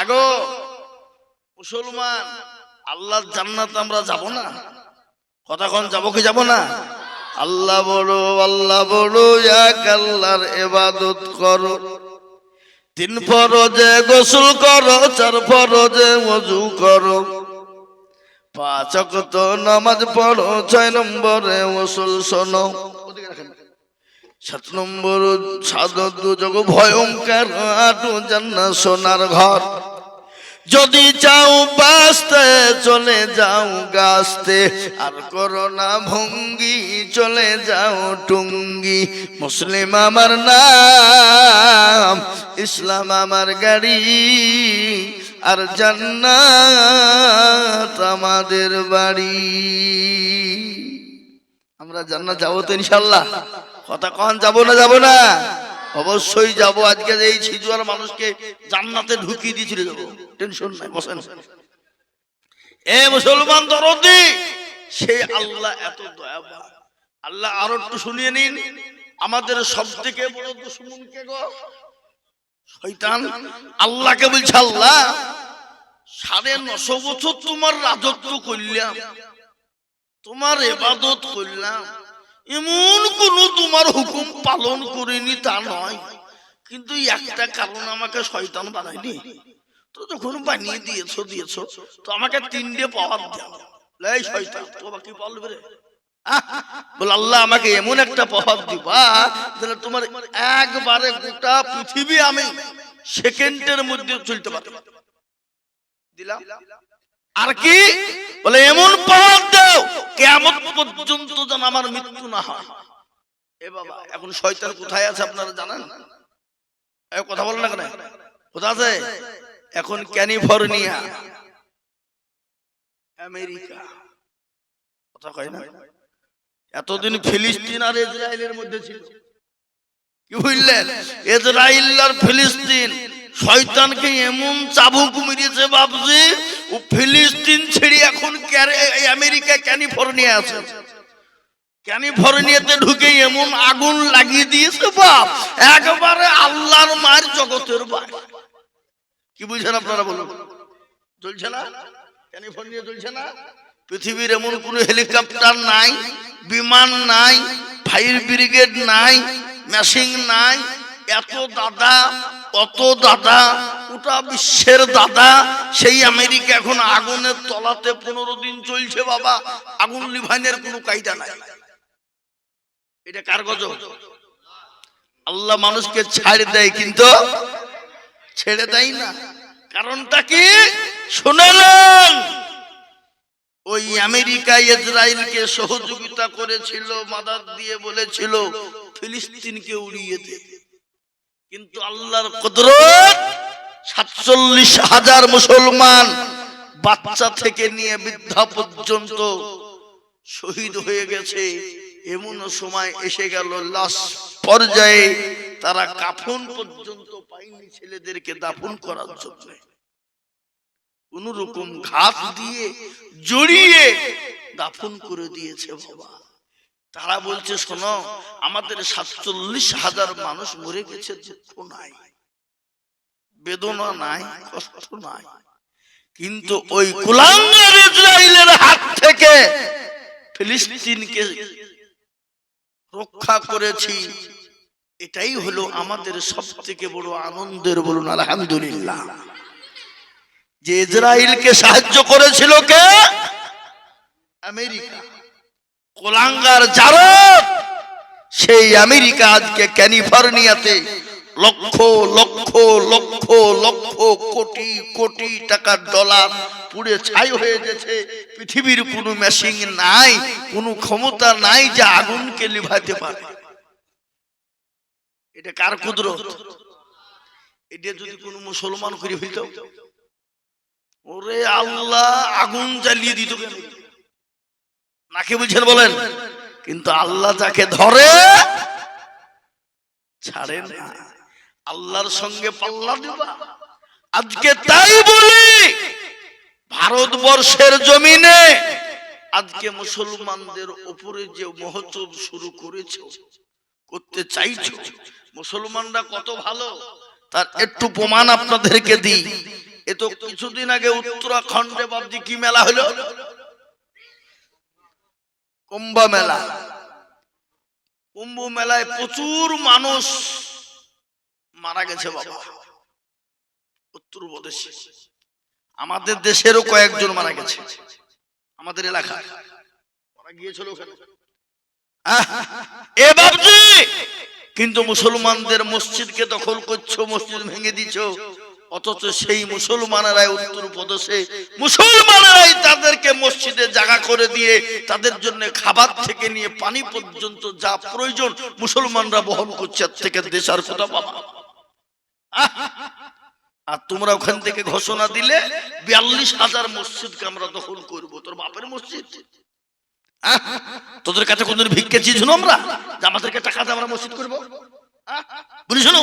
আগো মুসলমান, আল্লাহর জান্নাত আমরা যাব না? কতক্ষণ যাব কি যাব না? আল্লাহ বড়, আল্লাহ বড়, এক আল্লাহর ইবাদত করো। 3 ফরজে গোসল করো, 4 ফরজে ওযু করো, 5 ওয়াক্ত নামাজ পড়ো, 6 নম্বরে ওসুল শোনো, 7 নম্বর সাদত দুজগ ভয়ঙ্কর, 8 জান্নাত সোনার ঘর। যদি চাও বাঁচতে চলে যাও গাছতে, আর করো না ভঙ্গি চলে যাও টুঙ্গি। মুসলিম আমার নাম, ইসলাম আমার গাড়ি, আর জান্নাত আমাদের বাড়ি। আমরা জান্নাত যাবো তো ইনশাআল্লাহ? কথা কন যাবো না যাব না? অবশ্যই যাব। আজকে এই সিজুয়ার মানুষকে জান্নাতে ঢুকিয়ে দিয়েছিল, যাবো, টেনশন নাই, বসেন। এ মুসলমান দরদি, সেই আল্লাহ এত দয়াবান। আল্লাহ আরো একটু শুনিয়ে নিন, আমাদের সবথেকে বড় দুশমন কে গো? শয়তান। আল্লাহকে বলছে, আল্লাহ 950 বছর তোমার রাজত্ব করলাম, তোমার ইবাদত করলাম, এমন কোন তোমার হুকুম পালন করিনি তা নয়, কিন্তু একটা কারণ আমাকে শয়তান বানায়নি। তো যখন বানিয়ে দিয়েছো তো আমাকে 3টে পাওয়ার দাও। এই শয়তান, তোমাকে কি বলবে রে? বল আল্লাহ আমাকে এমন একটা পাওয়ার দিবা যেন তোমার একবারে গোটা পৃথিবী আমি সেকেন্ডের মধ্যে চলতে পারি। দিলাম। আর কি বলে, এমন পাওয়ার দাও কিয়ামত পর্যন্ত যেন আমার মৃত্যু না হয়। এ বাবা, এখন শয়তান কোথায় আছে আপনারা জানেন? কথা বলেন না কেন? কোথায় আছে? এখন ক্যালিফোর্নিয়া, আমেরিকা। কথা কয় না? এতদিন ফিলিস্তিন আর ইসরায়েলের মধ্যে ছিল, কি বুঝলেন? ইসরায়েল আর ফিলিস্তিন শয়তানকে এমন চাবুক মেরেছে বাবজি, ও ফিলিস্তিন ছেড়ে এখন আমেরিকা ক্যালিফোর্নিয়া আছে। ক্যালিফোর্নিয়াতে ঢুকে এমন আগুন লাগিয়ে দিয়েছে বাপ, একবারে আল্লাহর মায়ের জগতের বাড়ি। কি বুঝছেন আপনারা বলুন? চলছে না? ক্যালিফোর্নিয়া চলছে না? পৃথিবীর এমন কোন হেলিকপ্টার নাই, বিমান নাই, ফায়ার ব্রিগেড নাই, মেশিন নাই, এত দাদা কত দাদা, ওটা বিশ্বের দাদা। সেই আমেরিকা এখন আগুনের তলাতে 15 দিন চলছে বাবা, আগুন লিভানের কোনো কায়দা নাই। এটা কার গজব? আল্লাহ মানুষকে ছাড় দেয়, কিন্তু ছেড়ে দেয় না। কারণটা কি শুনলেন? ওই আমেরিকা ইসরায়েলকে সহযোগিতা করেছিল, মাদার দিয়ে বলেছিল ফিলিস্তিনকে উড়িয়ে দে, কিন্তু আল্লাহর কুদরত 47,000 মুসলমান বাচ্চা থেকে নিয়ে বৃদ্ধা পর্যন্ত শহীদ হয়ে গেছে। এমন সময় এসে গেল লাশ পর্যায়ে, তারা কাফন পর্যন্ত পায়নি ছেলেদেরকে দাফন করার জন্য। কোন রকম ঘাত দিয়ে জড়িয়ে দাফন করে দিয়েছে বাবা। তারা বলছে, শোনো, আমাদের 47,000 মানুষ মরে গেছে, দুঃখ নাই, বেদনা নাই, কষ্ট নাই, কিন্তু ওই কুলাঙ্গার ইসরায়েলের হাত থেকে ফিলিস্তিনকে রক্ষা করেছি। এটাই হলো আমাদের সবথেকে বড় আনন্দের। বলুন আলহামদুলিল্লাহ। যে ইসরায়েলকে সাহায্য করেছিল কে? আমেরিকা। কুলাঙ্গার জারদ সেই আমেরিকা আজকে ক্যালিফোর্নিয়াতে লক্ষ লক্ষ লক্ষ লক্ষ কোটি কোটি টাকার ডলার পুড়ে ছাই হয়ে গেছে। পৃথিবীর কোনো মেশিন নাই, কোনো ক্ষমতা নাই যে আগুনকে লিভাতে পারে। এটা কার কুদরত? এটা যদি কোনো মুসলমান করে হইতো, ওরে আল্লাহ আগুন জ্বালিয়ে দিত কেন? নাকি বুঝছেন বলেন? কিন্তু আল্লাহ যাকে ধরে ছাড়ে না। আল্লাহর সঙ্গে পাল্লা দিবা। আজকে তাই বলি, ভারতবর্ষের জমিনে আজকে মুসলমানদের উপরে যে মহোৎসব শুরু করেছে, করতে চাইছো, মুসলমানরা কত ভালো তার একটু প্রমাণ আপনাদেরকে দিই। এ তো কিছুদিন আগে উত্তরাখণ্ডে বাবজি কি মেলা হলো? কুম্ভ মেলা। কুম্ভ মেলায় প্রচুর মানুষ মারা গেছে বাবা, উত্তরপ্রদেশে। আমাদের দেশেরও কয়েকজন মারা গেছে, আমাদের এলাকায়। ওরা গিয়েছিল এ বাবজি, কিন্তু মুসলমানদের মসজিদকে দখল করছো, মসজিদ ভেঙে দিচ্ছ, অথচ সেই মুসলমানেরাই উত্তরপ্রদেশে মুসলমানেরাই তাদেরকে মসজিদে জায়গা করে দিয়ে তাদের জন্য খাবার থেকে নিয়ে পানি পর্যন্ত যা প্রয়োজন মুসলমানরা বহন করছে। এর থেকে দেশ আর কোথা পাবা? আর তোমরা ওখান থেকে ঘোষণা দিলে ৪২,০০০ মসজিদকে আমরা দখল করব। তোর বাপের মসজিদ? তোদের কাছে কোনদিন ভিক্ষে চেয়েছিল আমরা যে আমাদেরকে টাকা দিয়ে আমরা মসজিদ করবো? বলি শোনো,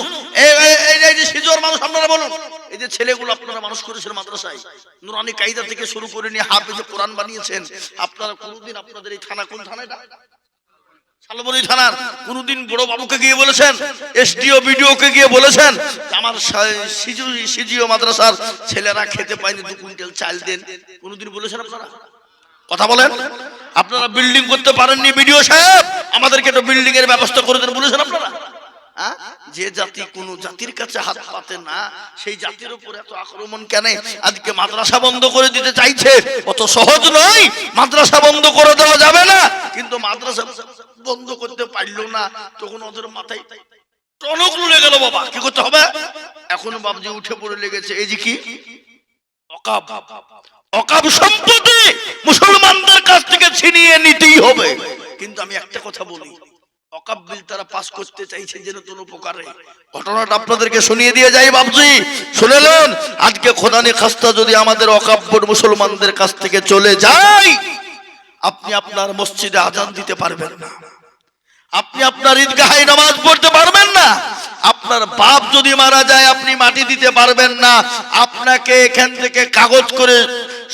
এই যে সিজোর মানুষ আপনারা বলুন, এই যে ছেলেগুলো আপনারা মানুষ করেছেন মাদ্রাসায়, নুরানি কায়দা থেকে শুরু করে নিয়ে হাফেজে কোরআন বানিয়েছেন, আপনারা কোনদিন আপনাদের এই থানা, কোন থানা এটা? শালবনী থানার কোনদিন বড় বাবুকে গিয়ে বলেছেন, এসডিও বিডিও কে গিয়ে বলেছেন আমার সিজিও মাদ্রাসার ছেলেরা খেতে পায়নি, 2 কুইন্টাল চাল দেন? কোনদিন বলেছেন আপনারা? কথা বলেন। আপনারা বিল্ডিং করতে পারেননি, বিডিও সাহেব আমাদেরকে একটা বিল্ডিং এর ব্যবস্থা করে দেন বলেছেন আপনারা? যে জাতি কোন জাতির কাছে হাত পাতে না, সেই জাতির উপর এত আক্রমণ কেন? আজকে মাদ্রাসা বন্ধ করে দিতে চাইছে, অত সহজ নয়। মাদ্রাসা বন্ধ করে দেওয়া যাবে না, কিন্তু মাদ্রাসা বন্ধ করতে পারলো না, তখন ওদের মাথায় টনক লুড়ে গেল। বাবা কি করতে হবে এখন? বাবজি উঠে পড়ে লেগেছে, এই যে কি ওয়াকফ, ওয়াকফ সম্পত্তি মুসলমানদের কাছ থেকে ছিনিয়ে নিতেই হবে। কিন্তু আমি একটা কথা বলি, ওয়াকফ বিল তারা পাস করতে চাইছে যে নতুন উপকারে। ঘটনাটা আপনাদেরকে শুনিয়ে দিয়ে যাই বাবজি, শুনেলেন? আজকে খোদানি খাস্তা যদি আমাদের ওয়াকফ বোর্ড মুসলমানদের কাছ থেকে চলে যায়, আপনি আপনার মসজিদে আজান দিতে পারবেন না, আপনি আপনার ঈদগাহে নামাজ পড়তে পারবেন না, আপনার বাপ যদি মারা যায় আপনি মাটি দিতে পারবেন না, আপনাকে এখান থেকে কাগজ করে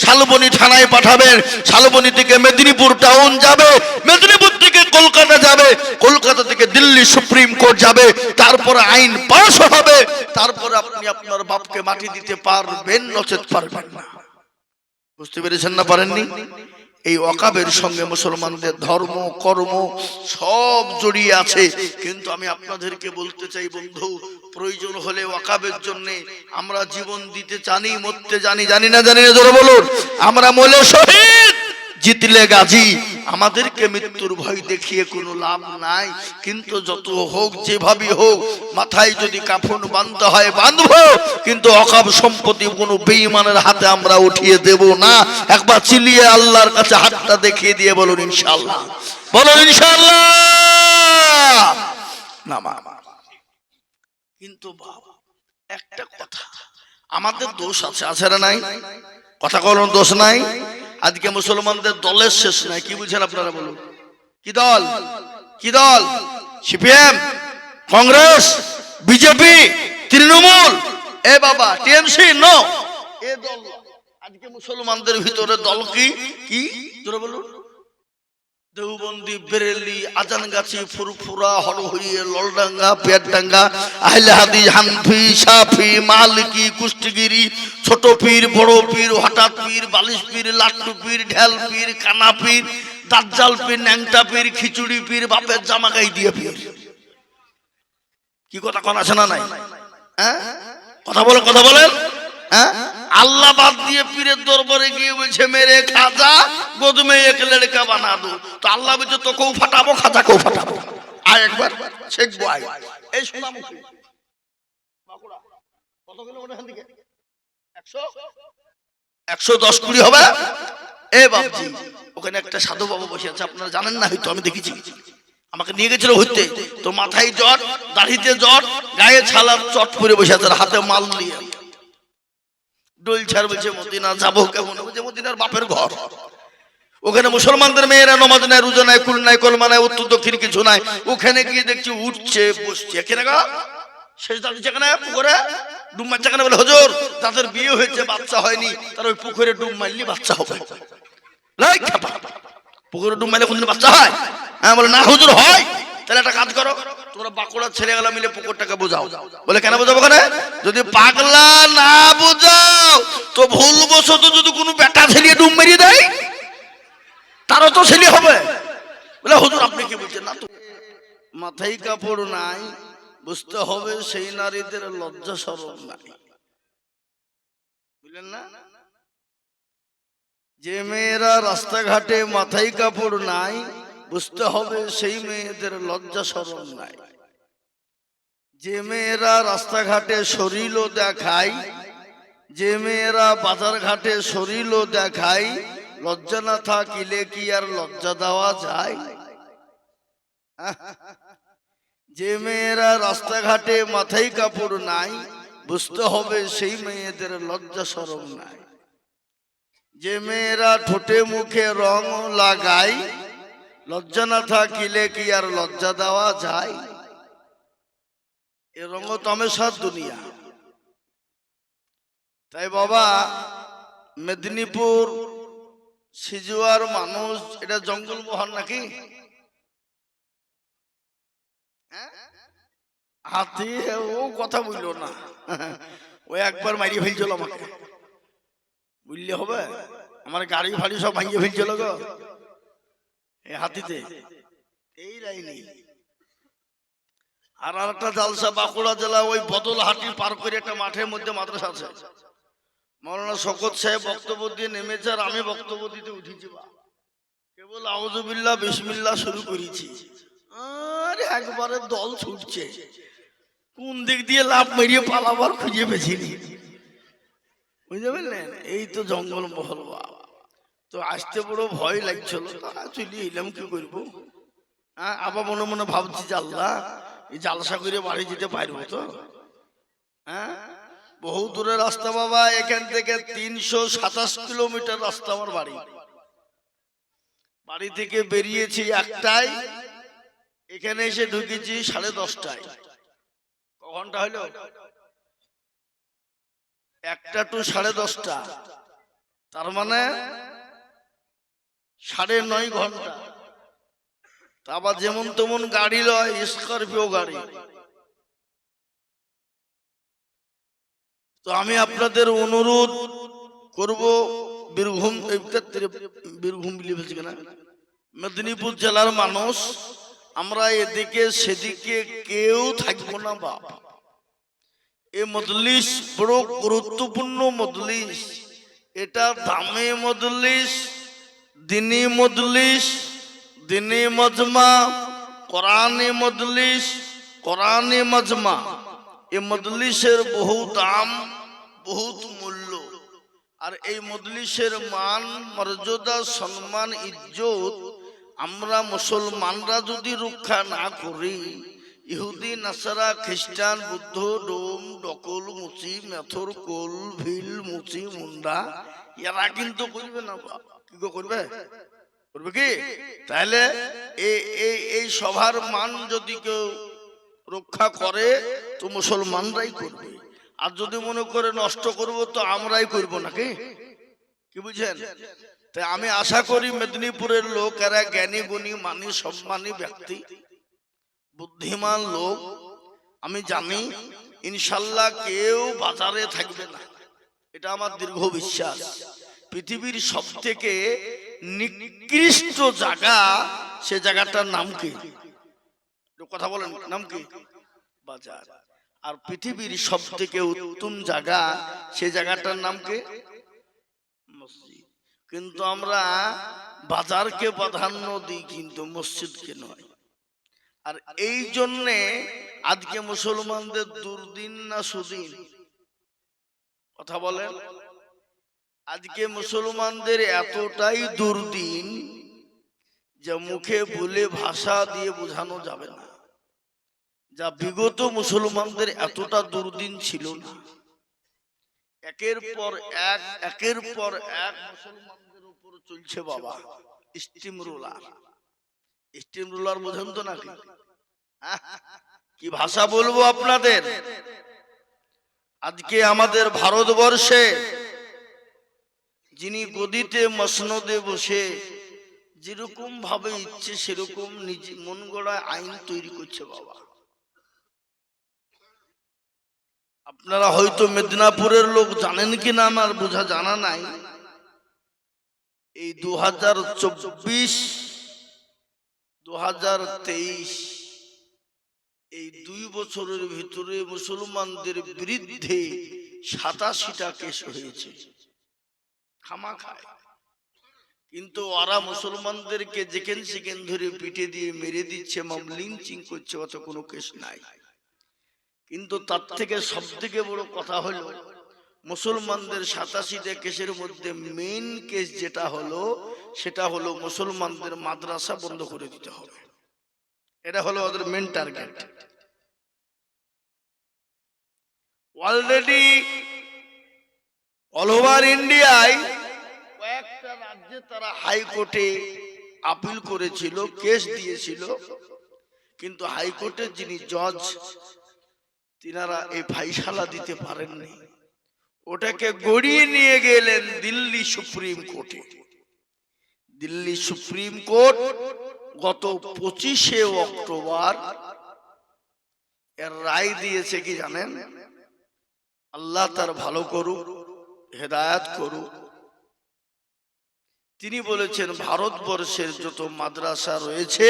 শালবনী থানায় পাঠাবেন, শালবনী থেকে মেদিনীপুর টাউন যাবে, মেদিনীপুর থেকে কলকাতা যাবে, কলকাতা থেকে দিল্লি সুপ্রিম কোর্ট যাবে, তারপরে আইন পাস হবে, তারপরে আপনি আপনার বাপকে মাটি দিতে পারবেন, নচেত পারবেন না। বুঝতে পেরেছেন না পারেননি? এই ওয়াকফের সঙ্গে মুসলমানদের ধর্ম কর্ম সব জড়িয়ে আছে। কিন্তু আমি আপনাদেরকে বলতে চাই বন্ধু, প্রয়োজন হলে ওয়াকফের জন্য আমরা জীবন দিতে জানি, মরতে জানি, জানি না জোরে বলুন। আমরা মরলে শহীদ, জিতলে গাজী। আমাদেরকে মৃত্যুর ভয় দেখিয়ে কোনো লাভ নাই। কিন্তু যত হোক, যেভাবে হোক, মাথায় যদি কাফন বাঁধতে হয় বাঁধবো, কিন্তু ওয়াকফ সম্পত্তি কোনো বেঈমানের হাতে আমরা উঠিয়ে দেব না। একবার চিল্লিয়ে আল্লাহর কাছে হাতটা দেখিয়ে দিয়ে বলুন ইনশাআল্লাহ, বলুন ইনশাআল্লাহ। না কিন্তু বাবা একটা কথা, আমাদের দোষ আছে, আছে না নাই? কথা বলুন, দোষ নাই? আজকে মুসলমানদের দলের শেষ নাই। কি বুঝছেন আপনারা বলুন? কি দল? কি দল? সিপিএম, কংগ্রেস, বিজেপি, তৃণমূল, এ বাবা টিএমসি, নো, এ দল। আজকে মুসলমানদের ভিতরে দল কি কি জোরে বলুন? দেওবন্দি, বেরেলি, আজানগাছি, ফুরফুরা, হরহরিয়ে, ললডাঙ্গা, পেটডাঙ্গা, আহলে হাদিস, হানফি, শাফি, মালিকি, কুষ্টিগিরি, ছোট পীর, বড় পীর, হঠাৎ পীর, বালিশ পীর, লাট্টু পীর, ঢেল পীর, কানা পীর, দাজ্জাল পীর, ন্যাংটা পীর, খিচুড়ি পীর, বাপের জামা গায়ে দিয়ে পীর। কি কথা কোন আছে না নাই? হ্যাঁ কথা বলেন, কথা বলেন। হ্যাঁ আল্লাহ বাদ দিয়ে পীরের দরবারে গিয়ে বলছে মেরে খাজা গোদমে এক লড়কা বানা দো, তো আল্লাহ বলছে তোকেও ফাটাবো, খাজাকেও ফাটাবো। আর একবার শেখবো। এই সোনামুখী বাঁকুড়া কত কিলোমিটার এখান থেকে? 110-120 হবে। এ বাবজি, ওখানে একটা সাধু বাবা বসে আছে, আপনারা জানেন না হয়তো, আমি দেখেছি। আমাকে নিয়ে গেছিল হইতে, তো মাথায় জট, দাড়িতে জট, গায়ে ছালার চট পরে বসে আছে, হাতে মাল নিয়ে ডোল ছাড়। বলছে মদিনা যাবো কেমন? বলছে মদিনার বাপের ঘর, ওখানে মুসলমানদের মেয়েরা নামাজ নাই, রোজা নাই, কুল নাই, কলমা নাই, উত্তর দক্ষিণ কিছু নাই। ওখানে গিয়ে দেখছি উঠছে বসছে, এখানে শেষ দাঁড়িয়েছে কেন? পুকুরে ডুব মারছে কেন? বলে হুজুর তাদের বিয়ে হয়েছে, বাচ্চা হয়নি, তার ওই পুকুরে ডুব মারলি বাচ্চা হবে। পুকুরে ডুব মারলে কোনদিন বাচ্চা হয়? হ্যাঁ বলে না হুজুর হয়। তাহলে একটা কাজ করো, তোমরা বাঁকুড়ার ছেলেগুলা মিলে পুকুরটাকে বোঝাও। বলে কেন বোঝাবো? কেন? যদি পাগলা না বোঝাও তো ভুলবশত যদি কোনো বেটা ছেলে ডুব মেরিয়ে দেয় তারও তো ছেলে হবে। বলে হুজুর আপনি কি বলছেন? না তো মাথায় কাপড় নাই, বুঝতে হবে সেই নারীদের লজ্জা শরম নাই, বুঝলেন না? যে মেয়েরা রাস্তাঘাটে মাথায় কাপড় নাই, বুঝতে হবে সেই মেয়েদের লজ্জা শরম নাই। যে মেয়েরা রাস্তাঘাটে শরীরও দেখায়, যে মেয়েরা বাজার ঘাটে শরীরও দেখায়, লজ্জা না থাকিলে কি আর লজ্জা দেওয়া যায়? যে মেয়েরা রাস্তাঘাটে মাথায় কাপড় নাই, বুঝতে হবে সেই মেয়েদের লজ্জা শরম নাই। যে মেয়েরা ঠোঁটে মুখে রং লাগায়, লজ্জা না থাকিলে কি আর লজ্জা দেওয়া যায়? এ রঙ তামাশার দুনিয়া। তাই বাবা, মেদিনীপুর সিজুয়ার মানুষ, এটা জঙ্গল মহল নাকি? হাতি ও কথা বললো না, ও একবার মারিয়ে ফেলছিল আমাকে, বুঝলে হবে? আমার গাড়ি ফাড়ি সব ভাঙিয়ে ফেলছিল গো এই হাতিতে, এই লাইনে। আর একটা জালসা বাঁকুড়া জেলা ওই বদলহাটি পার করে একটা মাঠের মধ্যে মাদ্রাসা আছে, মৌলানা শওকত সাহেব বক্তব্য দিয়ে নেমেছে আর আমি বক্তব্য দিতে উঠেছি। কেবল আউযুবিল্লাহ বিসমিল্লাহ শুরু করেছি, আরে একবারে দল ছুটছে, কোন দিক দিয়ে লাভ মেরিয়ে পালাবার খুঁজে পেয়েছিনি, বুঝতে পারলেন? এই তো জঙ্গল মহল। তো আসতে বড় ভয় লাগছিল, চলে এলাম, কি করবো? আবার মনে মনে ভাবছি যে আল্লাহ, এই জালসা করে বাড়ি যেতে পারবো তো? বহু দূরের রাস্তা বাবা, এখান থেকে 327 কিলোমিটার রাস্তা আমার বাড়ি। বাড়ি থেকে বেরিয়েছি 1টায়, এখানে এসে ঢুকেছি 10:30টায়। ক ঘন্টা হলো? 1টা টু 10:30, তার মানে 9.5 ঘন্টা। আবার যেমন তেমন গাড়ি লয়, স্করপিও গাড়ি। তো আমি আপনাদের অনুরোধ করব, বীরভূম মেদিনীপুর জেলার মানুষ, আমরা এদিকে সেদিকে কেউ থাকবো না বাপ। এ মজলিস বড় গুরুত্বপূর্ণ মজলিস, এটা দামে মজলিস, দিনী মজলিস, দিনী মজমা, কোরআনী মজলিস, কোরআনী মজমা। এই মজলিসের বহু দাম, বহুত মূল্য। আর এই মজলিসের মান মর্যাদা সম্মান ইজ্জত আমরা মুসলমানরা যদি রক্ষা না করি, ইহুদি নাসারা খ্রিস্টান বুদ্ধ ডোম ডকল মুচি মেথর কোল ভিল মুচি মুন্ডা এরা কিন্তু করবে না। কি করবে? করবে কি? তাহলে এই সভার মান যদি কেউ রক্ষা করে তো মুসলমানরাই করবে, আর যদি মনে করে নষ্ট করব তো আমরাই করব নাকি? কি বুঝছেন? তাই আমি আশা করি মেদিনীপুরের লোক এরা জ্ঞানী গুণী মানী সম্মানী ব্যক্তি, বুদ্ধিমান লোক। আমি জানি ইনশাল্লাহ কেউ বাজারে থাকবে না, এটা আমার দীর্ঘ বিশ্বাস। পৃথিবীর সব থেকে নিকৃষ্ট জায়গা, সে জায়গাটার নাম কি? কথা বলেন, নাম কি? বাজার। আর পৃথিবীর সব থেকে উত্তম জায়গা, সে জায়গাটার নাম কি? মসজিদ। কিন্তু আমরা বাজারকে প্রাধান্য দিই, কিন্তু মসজিদকে নয়। আর এই জন্যে আজকে মুসলমানদের দুর্দিন না সুদিন? কথা বলেন। আজকে মুসলমানদের এতটাই দুর্দিন যে মুখে বলে ভাষা দিয়ে বোঝানো যাবে না। যা বিগত মুসলমানদের এতটা দুর্দিন ছিল না। একের পর এক মুসলমানদের উপর চলছে বাবা স্টিম রোলার। স্টিম রোলার বোঝেন তো নাকি? কি ভাষা বলবো আপনাদের? আজকে আমাদের ভারতবর্ষে যিনি গদিতে মসনদে বসে যেরকম ভাবে ইচ্ছে সেরকম নিজে মন গড়া আইন তৈরি করছে বাবা। আপনারা হয়তো মেদিনীপুরের লোক জানেন কিনা আমার বোঝা জানা নাই, এই 2024 2023 এই 2 বছরের ভিতরে মুসলমানদের বিরুদ্ধে 87টা কেস হয়েছে খামাখায়। কিন্তু ওরা মুসলমানদেরকে যেখান সেখান ধরে পিটে দিয়ে মেরে দিচ্ছে, লিঞ্চিং করছে, অত কোনো কেস নাই। কিন্তু তার থেকে সব থেকে বড় কথা হলো মুসলমানদের 87টা কেসের মধ্যে মেইন কেস যেটা হলো সেটা হলো মুসলমানদের মাদ্রাসা বন্ধ করে দিতে হবে। এটা হলো ওদের main target. Already all over ইন্ডিয়ায় কয়েকটা রাজ্যে তারা হাইকোর্টে আপিল করেছিল, কেস দিয়েছিল, কিন্তু হাইকোর্টের যিনি জজ তিনারা এই ফাইসালা দিতে পারেননি। ওটাকে গড়িয়ে নিয়ে গেলেন দিল্লি সুপ্রিম কোর্টে। দিল্লি সুপ্রিম কোর্ট গত 25শে অক্টোবর এর রায় দিয়েছে কি জানেন? আল্লাহ তার ভালো করুক, হেদায়েত করুক। তিনি বলেছেন ভারতবর্ষের যত মাদ্রাসা রয়েছে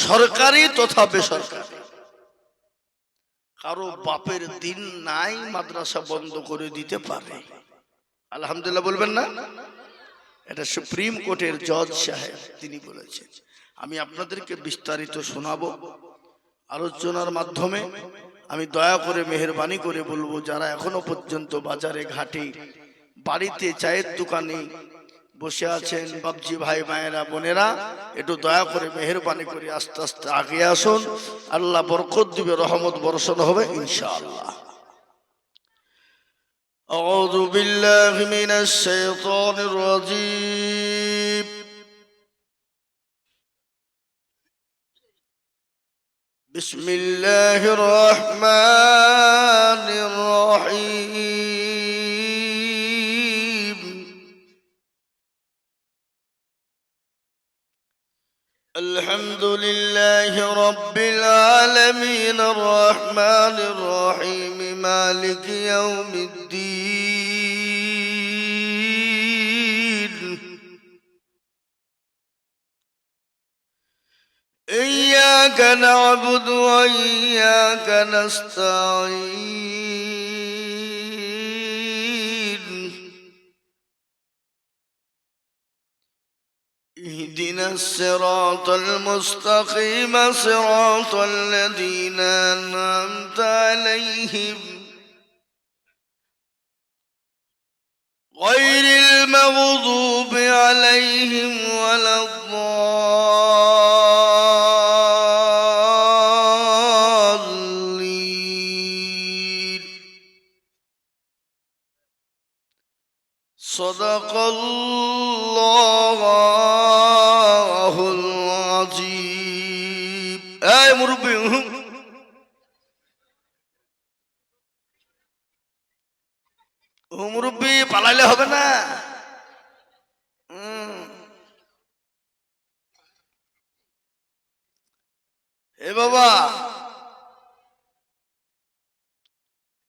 সরকারি তথা বেসরকারি, কারো বাপের দিন নাই মাদ্রাসা বন্ধ করে দিতে পারে। আলহামদুলিল্লাহ বলবেন না? এটা সুপ্রিম কোর্টের জজ সাহেব তিনি বলেছেন। আমি আপনাদেরকে বিস্তারিত শোনাবো আলোচনার মাধ্যমে। আমি দয়া করে মেহেরবানি করে বলবো, যারা এখনো পর্যন্ত বাজারে ঘাটে বাড়িতে চায়ের দোকানে বসে আছেন বাবজি ভাই মায়েরা বোনেরা, একটু দয়া করে মেহেরবানি করে আস্তে আস্তে আগে আসুন। আল্লাহ বরকত দিবে, রহমত বর্ষণ হবে ইনশাআল্লাহ। আউযু বিল্লাহি মিনাশ শাইতানির রাজীম। বিসমিল্লাহির রহমানির রহিম। আলহামদুলিল্লাহি রাব্বিল আলামিন আর রহমানির রহিম মালিকি ইয়াউমিদ্দিন। إياك نعبد وإياك نستعين. اهدنا الصراط المستقيم صراط الذين أنعمت عليهم غير المغضوب عليهم ولا الضالين. صدق الله العظيم. أي مربي মুরব্বী পালাইলে হবে না। এ বাবা,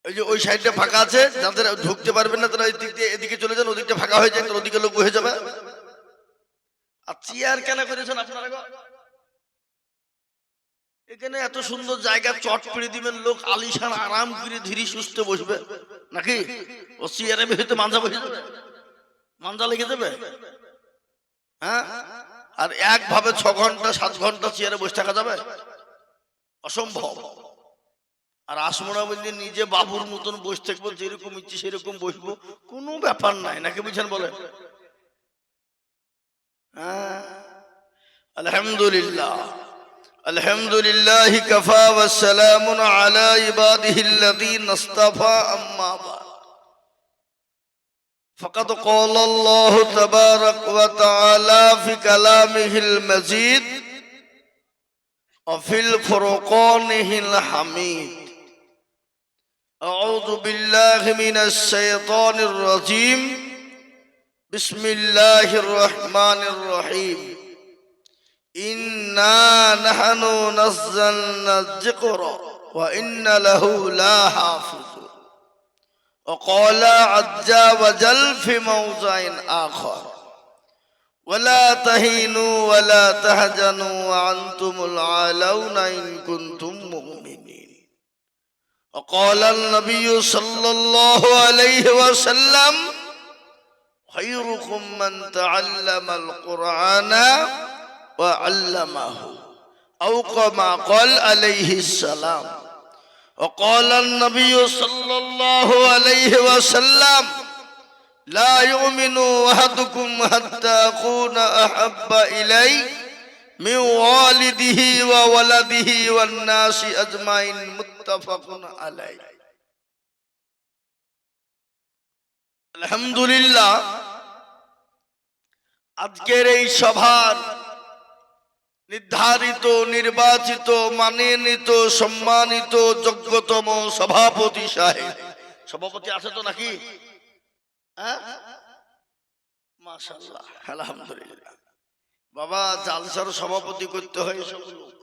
ওই যে ওই সাইডটা ফাঁকা আছে, যাদের ঢুকতে পারবেন না তারা এদিকে চলে যান, ওদিকটা ফাঁকা হয়ে যায়, ওদিকে লোক বসে যাবে। আর চেয়ার কেন করেছেন আপনারা? এখানে এত সুন্দর জায়গা, চট পেড়ে দিবেন, লোক আলিশান আরাম করে ধীরে সুস্থ বসবে নাকি? ও চেয়ারে বেশিতে মাঞ্জা বসে যাবে, মাঞ্জা লেগে যাবে। হ্যাঁ, আর একভাবে 6 ঘন্টা 7 ঘন্টা চেয়ারে বসে থাকা যাবে? অসম্ভব। আর আসমোনা বললে নিজে বাবুর মতন বসে থাকবো, যেরকম ইচ্ছে সেরকম বসবো, কোনো ব্যাপার নাই নাকি? বুঝছেন বলে? হ্যাঁ, আলহামদুলিল্লাহ। الحمد لله كفى والسلام على عباده الذين اصطفى أما بعد فقد قال الله تبارك وتعالى في كلامه المجيد وفي الفرقانه الحميد. أعوذ بالله من الشيطان الرجيم. بسم الله الرحمن الرحيم. إنا نحن نزلنا الذكر وإن له لحافظون. وقال عز وجل في موضع آخر ولا تهينوا ولا تحزنوا وأنتم الأعلون إن كنتم مؤمنين وقال النبي صلى الله عليه وسلم خيركم من تعلم القرآن وعلمه أو كما قال عليه السلام وقال النبي صلى الله عليه وسلم لا يؤمن أحدكم حتى أكون أحب إليه من والده وولده والناس أجمعين متفق عليه আলহামদুলিল্লাহ আজকের এই সভার নির্ধারিত নির্বাচিত মানিত সম্মানিত যোগ্যতম সভাপতি সাহেব সভাপতি আছে তো নাকি মাশাআল্লাহ আলহামদুলিল্লাহ বাবা জালসার সভাপতি করতে হয় সব লোক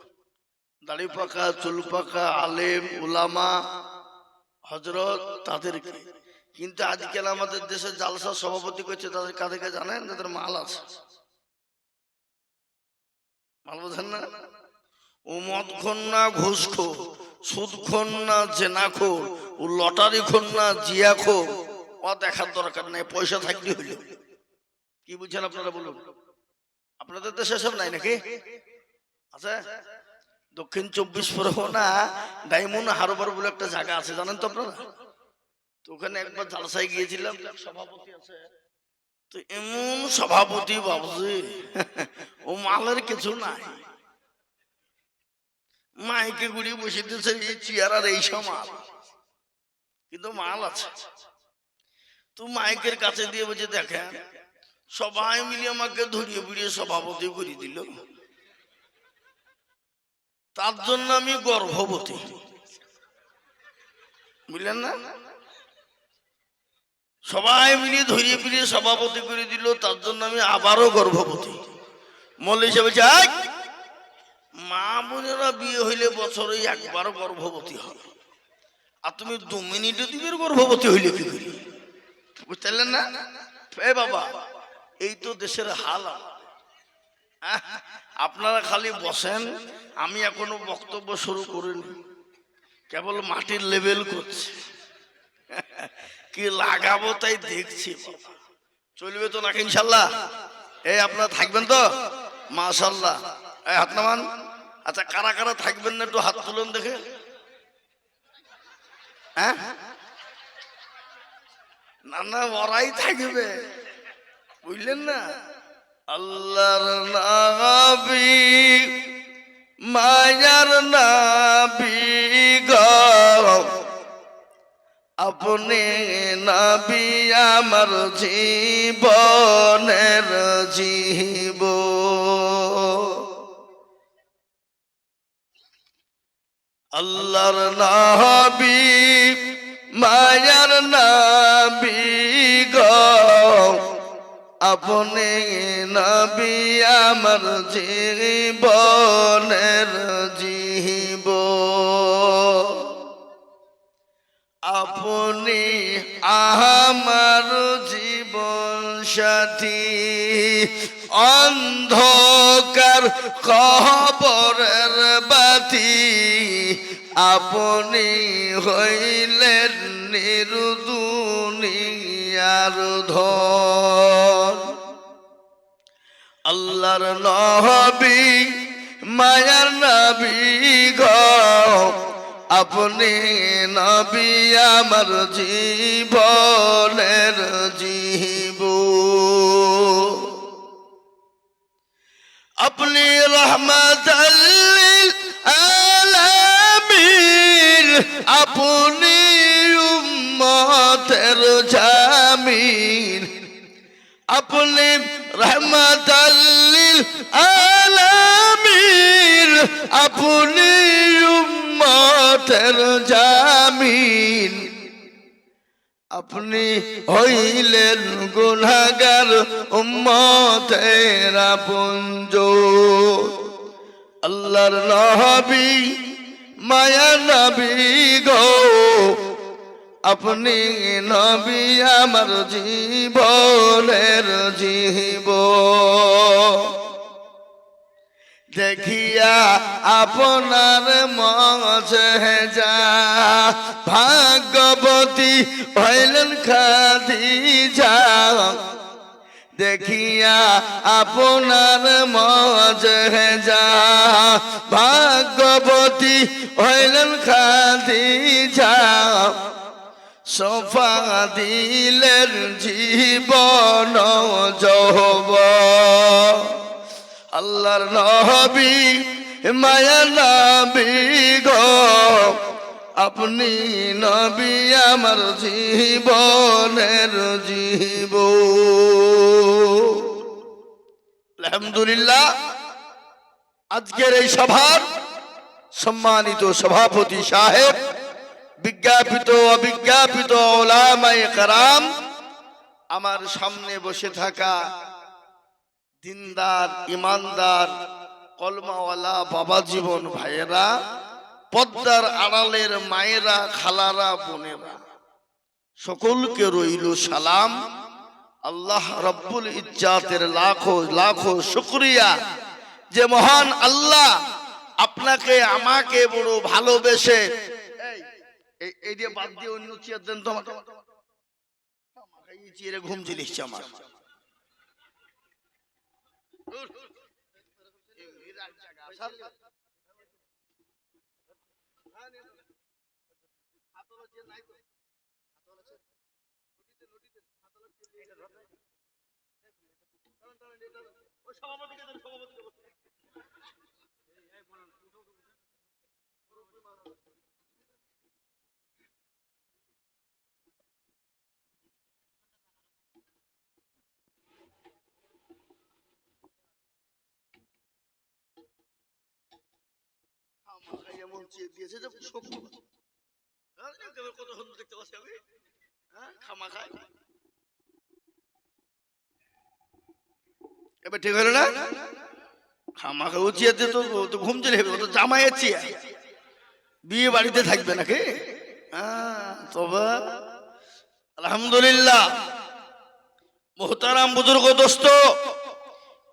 দাড়ি পাকা চুল পাকা আলেম উলামা হযরত তাদেরকে কিন্তু আজকাল আমাদের দেশে জালসার সভাপতি করছে তাদের কাদেরকে জানেন যাদের মাল আছে মাল বোঝেন না ও মদ খোর না ঘুষ খোর সুদ খোর না জেনা খোর ও লটারি খোর না জিয়া খোর ও দেখার দরকার নেই পয়সা থাকলে হইল কি বুঝছেন আপনারা বলুন আপনাদের দেশে সব নাই নাকি আছে দক্ষিণ 24 পরগনা ডায়মন্ড হারবার বলে একটা জায়গা আছে জানেন তো আপনারা তো ওখানে একবার জালসায় গিয়েছিলাম সভাপতি আছে তো এমন সভাপতি বাবুজি ও মালের কিছু নাই মাইকে গুড়ি বসে দিয়েছে এই চেয়ার আর এই সমাল কিন্তু মাল আছে তো মাইকের কাছে দিয়ে বসে দেখেন সবাই মিলে আমাকে ধরিয়ে বুড়িয়ে সভাপতি করে দিল তার জন্য আমি গর্ভবতী বুঝলেন না সবাই মিলে ধরিয়ে ফিরিয়ে সভাপতি করে দিল তার জন্য আমি আবারও গর্ভবতী মল্লিক সাহেব বলছে মা বোনেরা বিয়ে হইলে বছরে একবার গর্ভবতী হয় আর তুমি 2 মিনিটে দিবের গর্ভবতী হইলে কি করি বুঝতে পারলেন না এ বাবা এই তো দেশের হাল আপনারা খালি বসেন আমি এখনো বক্তব্য শুরু করিনি কেবল মাটির লেভেল করছি কি লাগাবো তাই দেখছি চলবে তো নাকি ইনশাল্লাহ এই আপনারা থাকবেন তো মাশাআল্লাহ এই হাত নামান আচ্ছা কারা কারা থাকবেন না একটু হাত তুলুন দেখে হ্যাঁ না না ওরাই থাকবে বুঝলেন না আল্লাহর নবী মায়ার নবী গো আপনি নবী আমার জীবনের জীব আল্লাহর নবী মায়ার নবী গো আপনি নবী আমার জীবনের জীব আপনি আমার জীবন সাথী অন্ধকার কবরের বাতি আপনি হইলেন নির্দুনিয়ার ধন আল্লাহর নবী মায়ার নবী গো আপনি নবী আমার জীবনের জীব আপনি রহমাতুল লিল আলামিন আপনি উম্মতের জামিন আপনি রহমাতুল লিল আলামিন আপনি উম্মতের জামিন আপনি হইলেন গুনাহগার উম্মতের আপনজন আল্লাহর নবী মায়া নবী গো আপনি নবী আমার জীবনের জীবন দেখিয়া আপনার মজেজা ভাগ্যবতী হইলেন খাদিজা দেখিয়া আপনার মজেজা ভাগ্যবতী হইলেন খাদিজা সোফা দিলেন জীবন যৌবন আল্লাহর নবী মায়া নবী গো আপনি নবী আমার জীবনের জীবন। আলহামদুলিল্লাহ, আজকের এই সভার সম্মানিত সভাপতি সাহেব, বিজ্ঞাপিত অবিজ্ঞাপিত উলামায়ে কেরাম, আমার সামনে বসে থাকা দিনদার ইমানদার কলমাওয়ালা বাবা জীবন ভাইয়েরা, পদ্মার আড়ালের মায়েরা, খালারা, বোনেরা, সকলকে রইল সালাম। আল্লাহ রব্বুল ইজ্জাতের লাখো লাখো শুকরিয়া যে মহান আল্লাহ আপনাকে আমাকে বড় ভালোবেসে এই দিয়ে বাদ দিয়ে অন্য চেয়ার দেন তো আমাকে, চেয়ারে ঘুম ঝিলিচ্ছে আমার। এবার ঠিক হলো না? খামাখা উচিয়ে তো ঘুম চলে যাবে, তো জামাইয়েছি বিয়ে বাড়িতে থাকবে নাকি? তবে আলহামদুলিল্লাহ, মুহতারাম বুজুর্গ দোস্ত,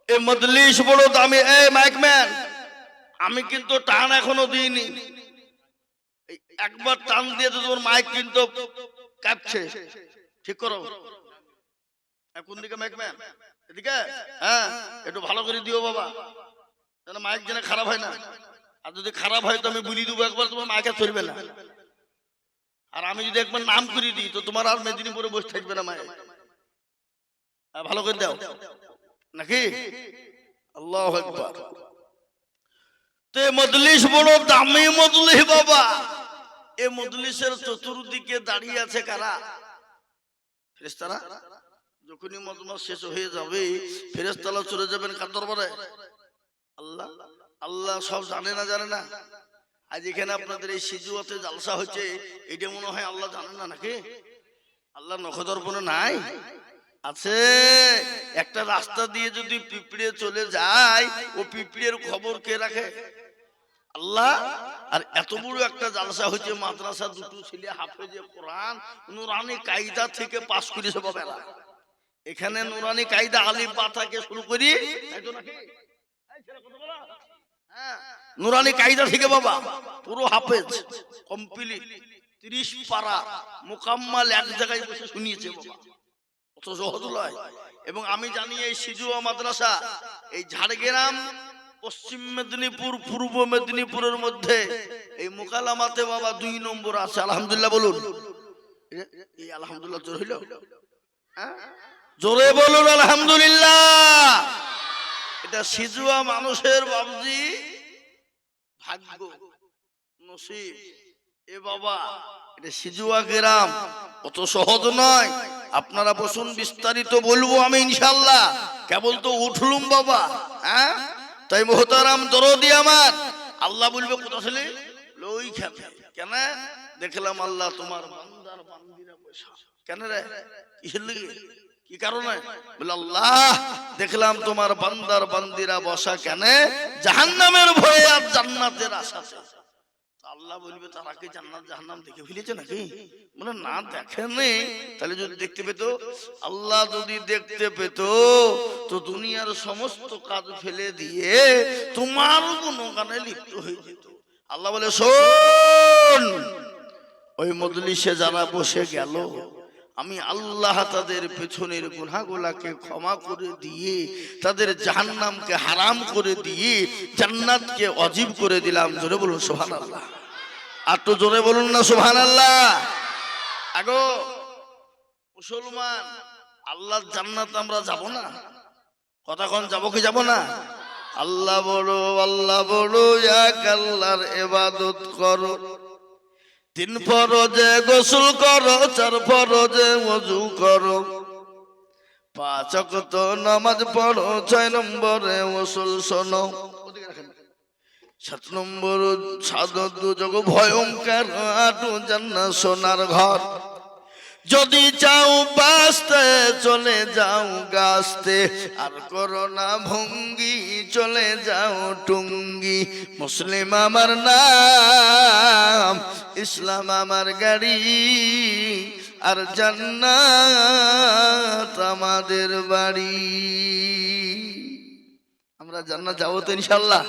এই মজলিস বড় দামি। এই মাইকম্যান, আমি কিন্তু টান এখনো দিইনি, একবার টান দিয়ে তো তোমার মাইক কিন্তু কাঁপছে, ঠিক করো। কোন দিকে মাইকম্যান? এদিকে? হ্যাঁ, একটু ভালো করে দিও বাবা, যেন মাইক যেন খারাপ হয় না। আর যদি খারাপ হয় তো আমি বলি দেবো একবার, তোমার মাইকে চলবে না। আর আমি যদি একবার নাম করে দিই তো তোমার আর মেদিনীপুরে বসে থাকবে না মাইক। ভালো করে দাও নাকি? আল্লাহু আকবার। তো মজলিস বড় দামি মজলিস বাবা। এই মজলিসের চতুর্দিকে দাঁড়িয়ে আছে কারা? ফেরেশতারা। যখনই মজমা শেষ হয়ে যাবে ফেরেশতারা চলে যাবেন কার দরবারে? আল্লাহ। আল্লাহ সব জানে না, জানে না? আজ এখানে আপনাদের এই সিজুয়াতে জালসা হচ্ছে, এটা মনে হয় আল্লাহ জানেন না নাকি? আল্লাহ নখদর্পণে নাই? আছে। একটা রাস্তা দিয়ে যদি পিঁপড়ে চলে যায়, ও পিঁপড়ের খবর কে রাখে? আল্লাহ। আর এত বড় একটা জালসা হচ্ছে, মাদ্রাসা দুটো ছেলে হাফেজে কোরআন নুরানি কায়দা থেকে পাস করেছে বাবা। এখানে নুরানি কায়দা আলিফ বা থেকে শুরু করি, নুরানি কায়দা থেকে বাবা পুরো হাফেজ কমপ্লিট 30 পারা মুকাম্মাল এক জায়গায় বসে শুনিয়েছে বাবা। অত সহজ নয়। এবং আমি জানি এই সিজুয়া মাদ্রাসা এই ঝাড়গ্রাম, পশ্চিম মেদিনীপুর, পূর্ব মেদিনীপুরের মধ্যে এই মুকালামাতে বাবা 2 নম্বর আছে। আলহামদুলিল্লাহ বলুন। এই আলহামদুলিল্লাহ জোর হইল? জোরে বলুন আলহামদুলিল্লাহ। এটা সিজুয়া মানুষের বাবজি ভাগ্য নসিব। এ বাবা, এটা সিজুয়া গ্রাম, অত সহজ নয়। আপনারা বসুন, বিস্তারিত বলবো আমি ইনশাআল্লাহ। কেবল তো উঠলুম বাবা। তাই মুহতারাম দরদি আমার, আল্লাহ বলবে কোথা ছেলে লই খেতে কেন? দেখলাম আল্লাহ তোমার বান্দার বান্দিরা বসা। কেন রে? কিসের লাগি? কি কারণে? বলে আল্লাহ দেখলাম তোমার বান্দার বান্দিরা বসা কেন? জাহান্নামের ভয়ে আর জান্নাতের আশাতে। আল্লাহ বলবে তারা কি জান্নাত জাহান্নাম দেখে ফেলেছে নাকি? বলে না, দেখেনি। তাহলে যদি দেখতে পেত, আল্লাহ যদি দেখতে পেত তো দুনিয়ার সমস্ত কাজ ফেলে দিয়ে তোমার গুণগানে লিপ্ত হয়ে যেত। আল্লাহ বলে শোন, ওই মজলিসে যারা বসে গেল, আমি আল্লাহ তাদের পেছনের গুনাহগুলোকে ক্ষমা করে দিয়ে তাদের জাহান্নামকে হারাম করে দিয়ে জান্নাতকে ওয়াজিব করে দিলাম। জোরে বলুন সুবহানাল্লাহ। আর তো জোরে বলুন না সুবহানাল্লাহ। আগো মুসলমান, আল্লাহর জান্নাত আমরা যাব না? কতক্ষণ যাব কি যাব না? আল্লাহ বড়, আল্লাহ বড়, এক আল্লাহর ইবাদত করো। 3 ফরজে গোসল করো, 4 ফরজে ওযু করো, 5 ওয়াক্ত নামাজ পড়ো, 6 নম্বরে ওসুল শোনো, 7 নম্বর সাদত দুজগ ভয়ঙ্কর, 8 জান্নাত সোনার ঘর। যদি চাও বাঁচতে চলে যাও গাছতে, আর করো না ভঙ্গি চলে যাও টুঙ্গি। মুসলিম আমার নাম, ইসলাম আমার গাড়ি, আর জান্নাত আমাদের বাড়ি। আমরা জান্নাত যাবো তো ইনশাআল্লাহ।